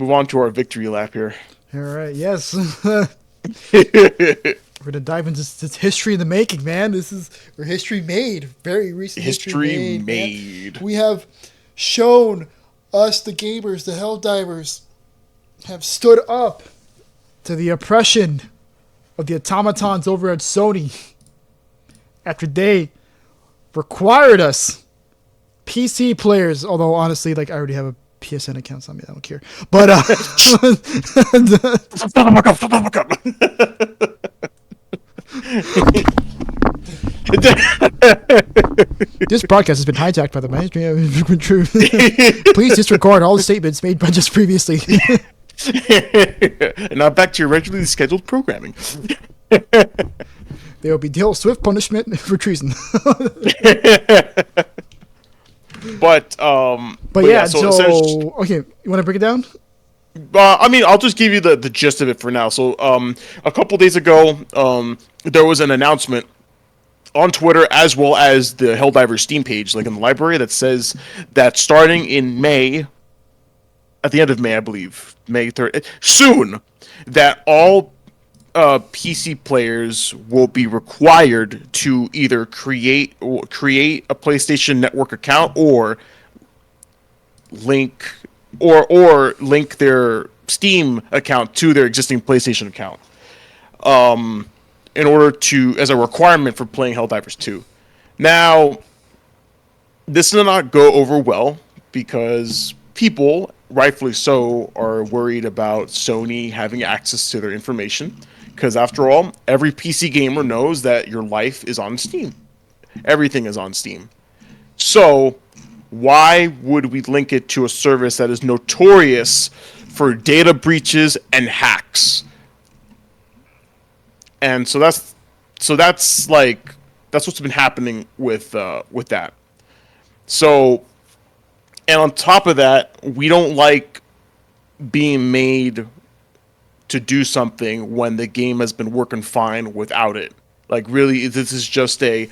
move on to our victory lap here. All right. Yes. We're gonna dive into this history in the making, man. This is or history made, very recent history History made, man. made. We have shown us, the gamers, the Helldivers, have stood up to the oppression of the automatons over at Sony after they required us, PC players. Although honestly, like I already have a PSN account, so I don't care. But this broadcast has been hijacked by the Ministry of Truth. Please disregard all statements made by just previously. And now back to your regularly scheduled programming. There will be dealt swift punishment for treason. But yeah, so okay, you want to break it down? I mean, I'll just give you the gist of it for now. So, a couple days ago, there was an announcement on Twitter as well as the Helldivers Steam page, like in the library, that says that starting in May, at the end of May, I believe, May 3rd, soon, that all PC players will be required to either create a PlayStation Network account or link link their Steam account to their existing PlayStation account, in order to as a requirement for playing Helldivers 2. Now, this did not go over well because people, rightfully so, are worried about Sony having access to their information. Because after all, every PC gamer knows that your life is on Steam. Everything is on Steam. So, why would we link it to a service that is notorious for data breaches and hacks? And so that's what's been happening with that. So, and on top of that, we don't like being made to do something when the game has been working fine without it. Like, really, this is just I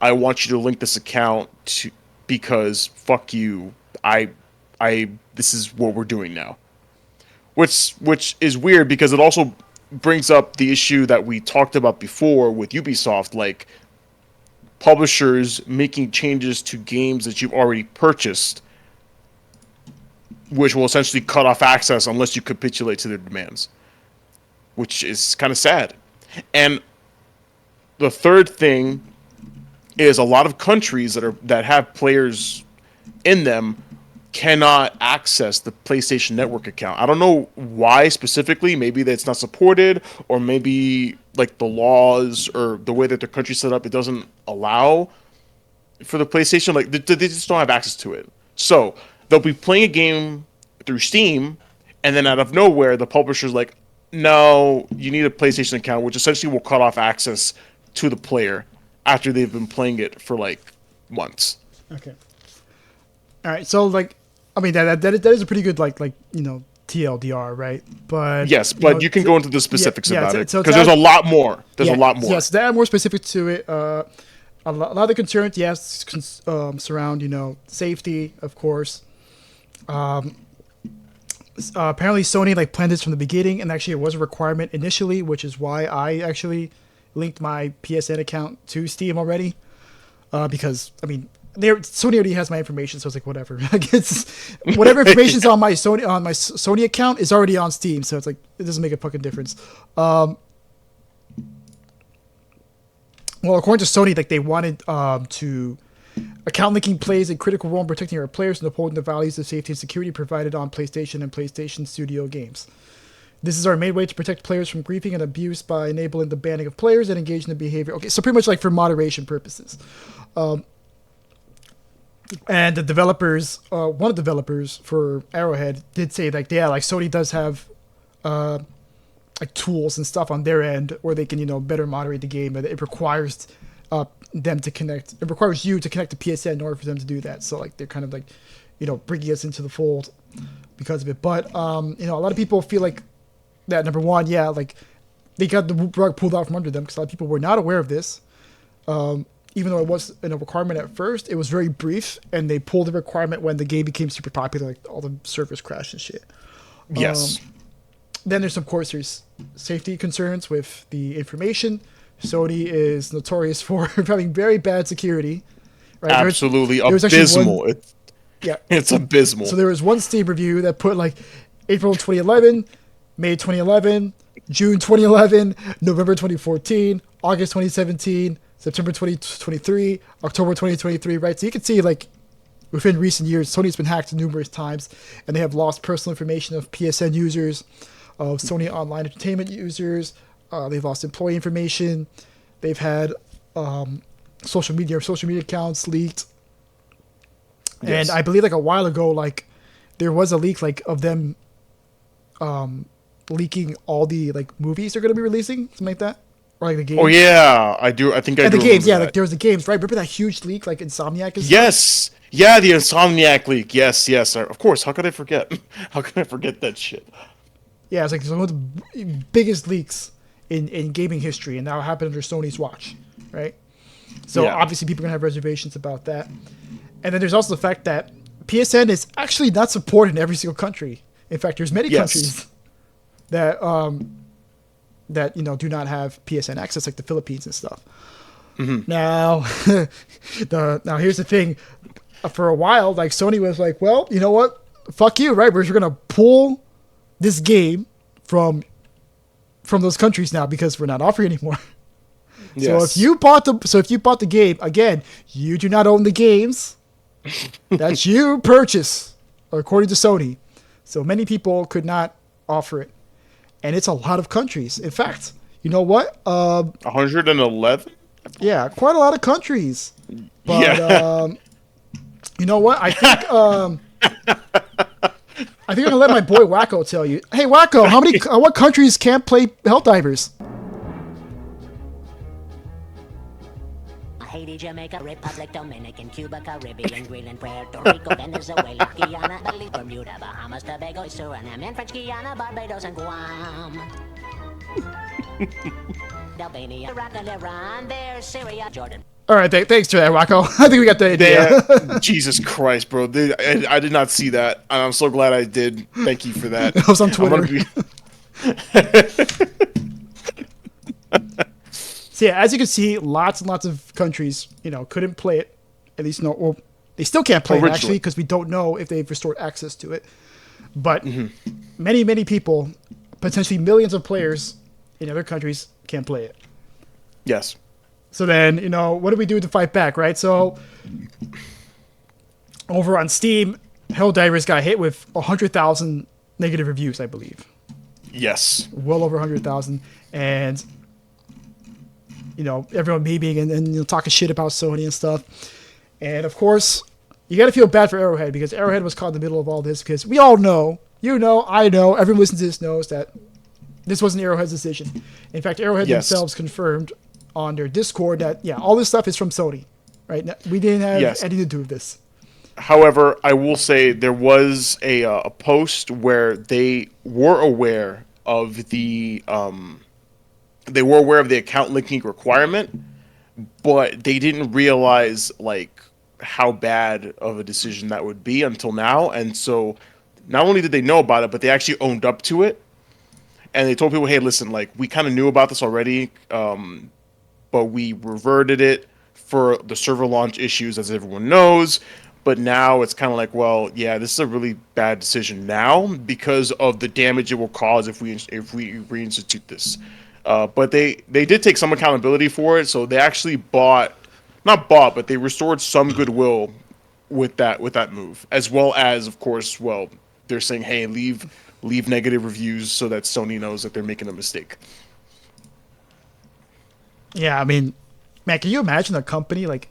want you to link this account to, because fuck you. This is what we're doing now. Which is weird because it also brings up the issue that we talked about before with Ubisoft, like publishers making changes to games that you've already purchased, which will essentially cut off access unless you capitulate to their demands, which is kind of sad. And the third thing is a lot of countries that have players in them cannot access the PlayStation Network account. I don't know why specifically. Maybe that's not supported, or maybe like the laws or the way that their country's set up, it doesn't allow for the PlayStation. Like they just don't have access to it. So they'll be playing a game through Steam, and then out of nowhere, the publisher's like, "No, you need a PlayStation account," which essentially will cut off access to the player after they've been playing it for like months. Okay. All right. So like, I mean that is a pretty good like TLDR, right? But yes, but you can go into the specifics about it because there's a lot more. There's a lot more. Yes, to add more specific to it, a lot of the concerns, surround safety, of course. Apparently Sony like planned this from the beginning, and actually it was a requirement initially, which is why I actually linked my PSN account to Steam already, because I mean Sony already has my information, so it's like whatever. Like it's whatever information's on my Sony account is already on Steam, so it's like it doesn't make a fucking difference. Well, according to Sony, like they wanted to account linking plays a critical role in protecting our players and upholding the values of safety and security provided on PlayStation and PlayStation Studio games. This is our main way to protect players from griefing and abuse by enabling the banning of players that engage in the behavior. Okay, so pretty much like for moderation purposes. And the developers, one of the developers for Arrowhead did say like, yeah, like Sony does have like tools and stuff on their end where they can, better moderate the game, but it requires them to connect. It requires you to connect to PSN in order for them to do that. So like they're kind of like, bringing us into the fold because of it. But a lot of people feel like that number one, yeah, like they got the rug pulled out from under them because a lot of people were not aware of this. Even though it was a requirement at first, it was very brief, and they pulled the requirement when the game became super popular, like all the servers crashed and shit. Yes. Then there's of course there's safety concerns with the information. Sony is notorious for having very bad security. Right? Absolutely There was actually one. abysmal. Yeah. It's abysmal. So there was one Steam review that put like April 2011, May 2011, June 2011, November 2014, August 2017, September 2023, October 2023. Right. So you can see like within recent years, Sony's been hacked numerous times, and they have lost personal information of PSN users, of Sony Online Entertainment users. They've lost employee information. They've had social media accounts leaked. Yes. And I believe like a while ago, like there was a leak like of them leaking all the like movies they're going to be releasing, something like that, or like the games. Oh yeah, I do. I think I And do. the games, remember yeah, that. like there was the games, right? Remember that huge leak, like Insomniac and stuff? Yes. Yeah, the Insomniac leak. Yes, yes. Of course. How could I forget? How could I forget that shit? Yeah, it's like one of the biggest leaks in gaming history, and now it happened under Sony's watch, right? So Yeah. obviously people are gonna have reservations about that. And then there's also the fact that PSN is actually not supported in every single country. In fact, there's many Yes. countries that that do not have PSN access, like the Philippines and stuff. Now, now here's the thing. For a while, like Sony was like, well, you know what? Fuck you, right? We're gonna pull this game from those countries now because we're not offering anymore. So Yes. if you bought the game, again, you do not own the games that you purchase, according to Sony. So many people could not offer it, and it's a lot of countries. In fact, you know what? 111. Yeah, quite a lot of countries. But Yeah. you know what? I think I'm gonna let my boy Wacko tell you. Hey Wacko, what countries can't play Helldivers? Haiti, Jamaica, Republic, Dominican, Cuba, Caribbean, Greenland, Puerto Rico, Venezuela, Guyana, Belize, Bermuda, Bahamas, Tobago, Suriname, and French Guiana, Barbados, and Guam. Albania, Iraq, and Iran, there's Syria, Jordan. All right, thanks for that, Wacko. I think we got the idea. Jesus Christ, bro. I did not see that. And I'm so glad I did. Thank you for that. It was on I'm Twitter. So yeah, as you can see, lots and lots of countries, couldn't play it. At least well, they still can't play it Originally. actually because we don't know if they've restored access to it. But many, many people, potentially millions of players in other countries, can't play it. Yes. So then, what do we do to fight back, right? So over on Steam, Helldivers got hit with 100,000 negative reviews, I believe. Yes. Well over 100,000. And, everyone memeing and talking shit about Sony and stuff. And, of course, you got to feel bad for Arrowhead because Arrowhead was caught in the middle of all this because we all know, I know, everyone listening to this knows that this wasn't Arrowhead's decision. In fact, Arrowhead Yes. themselves confirmed on their Discord that, all this stuff is from Sony, right? We didn't have Yes. anything to do with this. However, I will say there was a post where they were aware of the account linking requirement, but they didn't realize like how bad of a decision that would be until now. And so not only did they know about it, but they actually owned up to it. And they told people, hey, listen, like we kind of knew about this already, but we reverted it for the server launch issues, as everyone knows. But now it's kind of like, well, yeah, this is a really bad decision now because of the damage it will cause if we reinstitute this. But they did take some accountability for it, so they actually but they restored some goodwill with that move, as well as, of course, well, they're saying, hey, leave negative reviews so that Sony knows that they're making a mistake. Yeah, I mean, man, can you imagine a company like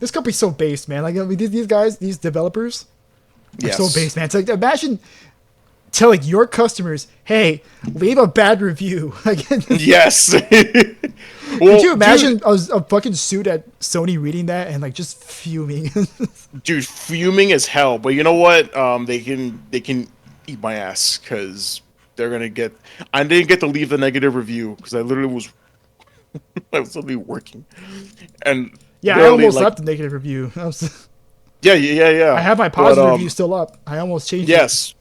this company's so based, man. Like, these guys, these developers are Yes. so based, man. It's like, imagine telling your customers, hey, leave a bad review. Like, Yes. could you imagine a fucking suit at Sony reading that and like just fuming? Dude, fuming as hell. But you know what? They can eat my ass because they're gonna get. I didn't get to leave the negative review because I literally was. I was literally working, and Yeah, I barely, almost like- left the negative review. Yeah. I have my positive But, review still up. I almost changed it. Yes,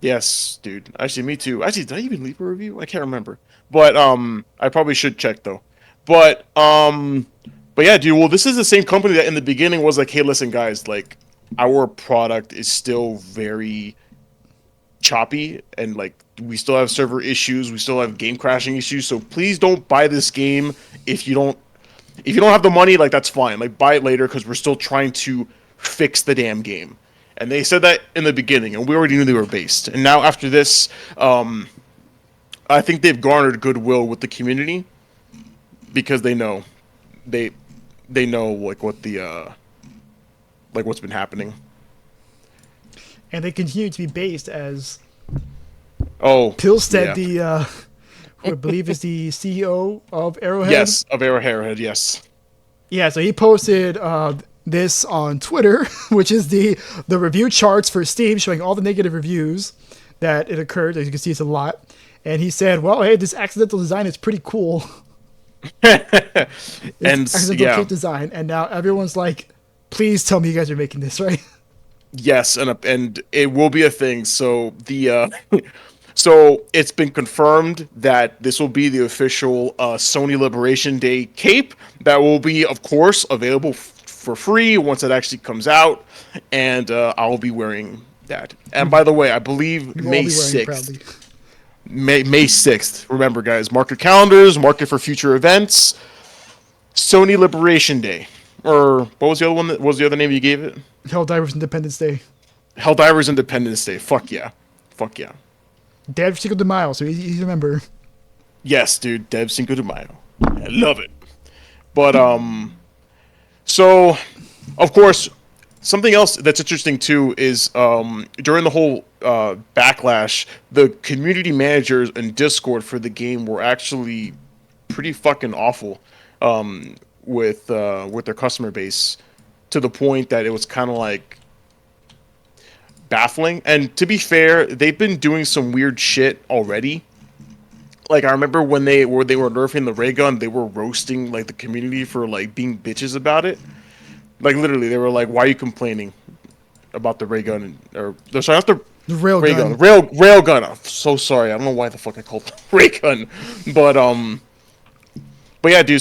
Yes, dude. Actually, me too. Actually, did I even leave a review? I can't remember. But I probably should check though. But but yeah, dude. Well, this is the same company that in the beginning was like, hey, listen, guys, like our product is still very choppy and like we still have server issues, we still have game crashing issues. So please don't buy this game if you don't have the money. Like that's fine. Like buy it later because we're still trying to fix the damn game. And they said that in the beginning, and we already knew they were based. And now after this, I think they've garnered goodwill with the community because they they know like what the like what's been happening. And they continue to be based as Oh, Pilstead, yeah. the who I believe is the CEO of Arrowhead. Yes, of Arrowhead. Yes. Yeah, so he posted this on Twitter, which is the review charts for Steam showing all the negative reviews that it occurred. As you can see, it's a lot. And he said, "Well, hey, this accidental design is pretty cool. It's And accidental kit design." And now everyone's like, "Please tell me you guys are making this, right?" yes, and it will be a thing. So the so it's been confirmed that this will be the official Sony Liberation Day cape that will be, of course, available for free once it actually comes out, and I'll be wearing that. And by the way, I believe We'll all May be wearing it 6th. proudly. May 6th. Remember, guys, mark your calendars, mark it for future events. Sony Liberation Day. Or what was the other one? What was the other name you gave it? Helldivers Independence Day. Helldivers Independence Day. Fuck yeah. Fuck yeah. Day after Cinco de Mayo, so easy to remember. Yes, dude. Dev Cinco de Mayo. I love it. But so of course, something else that's interesting too is during the whole backlash, the community managers and Discord for the game were actually pretty fucking awful with their customer base, to the point that it was kind of like baffling. And to be fair, they've been doing some weird shit already. Like I remember when they were nerfing the ray gun, they were roasting like the community for like being bitches about it. Like literally, they were like, "Why are you complaining about the ray gun?" Or sorry, not the The rail ray gun. gun, rail gun. I'm so sorry. I don't know why the fuck I called it ray gun, but yeah, dude.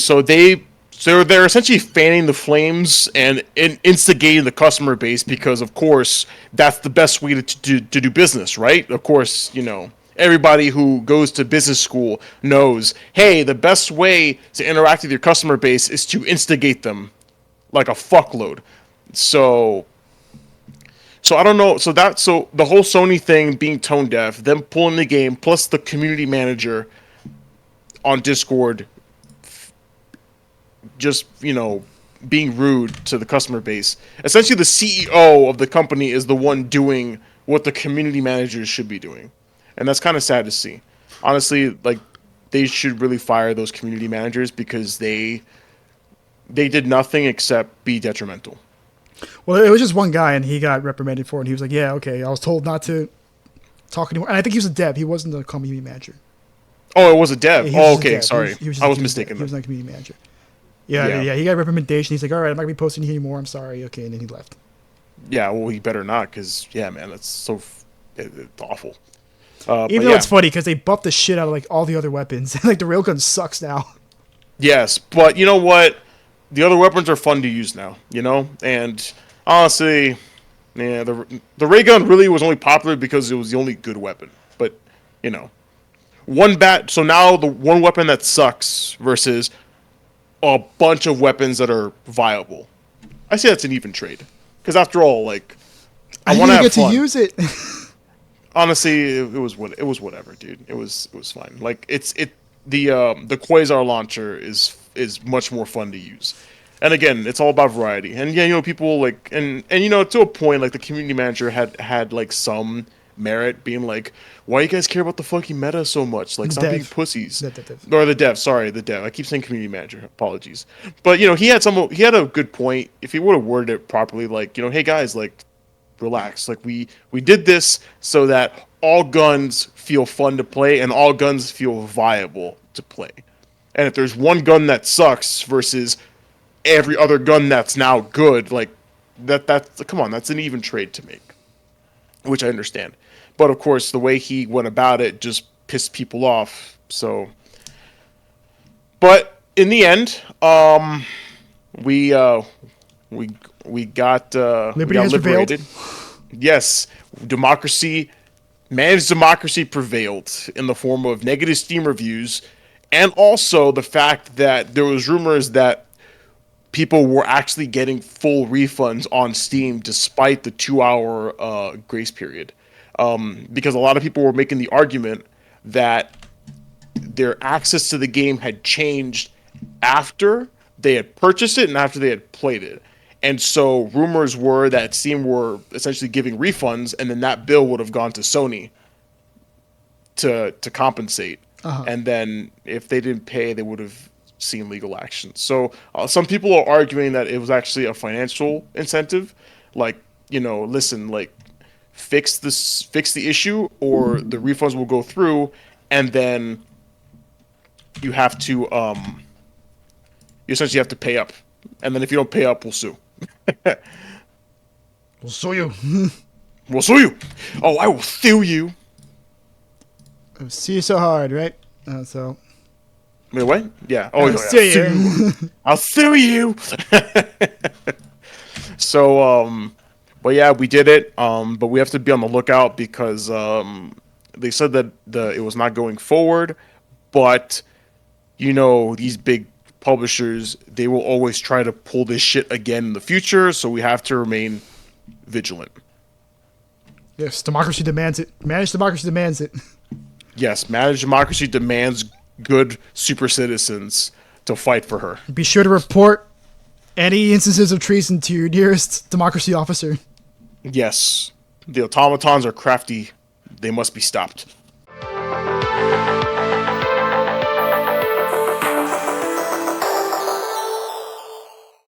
They're essentially fanning the flames and instigating the customer base because, of course, that's the best way to do business, right? Of course, everybody who goes to business school knows, hey, the best way to interact with your customer base is to instigate them like a fuckload. So I don't know. So the whole Sony thing being tone deaf, them pulling the game, plus the community manager on Discord just being rude to the customer base. Essentially, the CEO of the company is the one doing what the community managers should be doing, and that's kind of sad to see. Honestly, like they should really fire those community managers because they did nothing except be detrimental. Well, it was just one guy, and he got reprimanded for it. And he was like, "Yeah, okay, I was told not to talk anymore." And I think he was a dev. He wasn't a community manager. Oh, it was a dev. Yeah, he Oh, was just a okay, dev. sorry, He was I just was he was a dev. mistaken. He was Then. not a community manager. Yeah, Yeah, yeah. He got a recommendation. He's like, "All right, I'm not gonna be posting here anymore. I'm sorry." Okay, and then he left. yeah. Well, he better not, because yeah, man, that's it's awful. But Even though yeah, it's funny because they buffed the shit out of like all the other weapons. Like the railgun sucks now. yes, but you know what? The other weapons are fun to use now, and honestly, yeah, the ray gun really was only popular because it was the only good weapon. But you know, so now the one weapon that sucks versus a bunch of weapons that are viable. I say that's an even trade, because after all, like I I want to didn't have get to fun. use it. Honestly, it was whatever, dude. It was fine. Like the Quasar launcher is much more fun to use. And again, it's all about variety. And yeah, people like and to a point, like the community manager had like some merit being like, why you guys care about the fucking meta so much? Like, stop being Dev. pussies. Dev. Or the dev, sorry, the dev. I keep saying community manager. Apologies. But he had a good point. If he would have worded it properly, like, hey guys, like relax. Like we did this so that all guns feel fun to play and all guns feel viable to play. And if there's one gun that sucks versus every other gun that's now good, like that's come on, that's an even trade to make. which I understand. But of course, the way he went about it just pissed people off. So, but in the end, we uh, we we Liberty got has prevailed. liberated. Yes, democracy, managed democracy prevailed in the form of negative Steam reviews, and also the fact that there was rumors that people were actually getting full refunds on Steam despite the 2 hour grace period. Because a lot of people were making the argument that their access to the game had changed after they had purchased it and after they had played it. And so rumors were that Steam were essentially giving refunds, and then that bill would have gone to Sony to compensate. And then if they didn't pay, they would have seen legal action. So some people are arguing that it was actually a financial incentive, like, listen, like, fix the issue, or the refunds will go through, and then you have to you essentially have to pay up, and then if you don't pay up, we'll sue. We'll sue you. We'll sue you. Oh, I will sue you. See you so hard, right? So. Wait, what? Yeah. Oh, I'll yeah, sue you. I'll sue you. So, but yeah, we did it. But we have to be on the lookout because they said that it was not going forward. But these big publishers, they will always try to pull this shit again in the future. So we have to remain vigilant. Yes, democracy demands it. Managed democracy demands it. Yes, managed democracy demands good super citizens to fight for her. Be sure to report any instances of treason to your nearest democracy officer. Yes, the automatons are crafty. They must be stopped.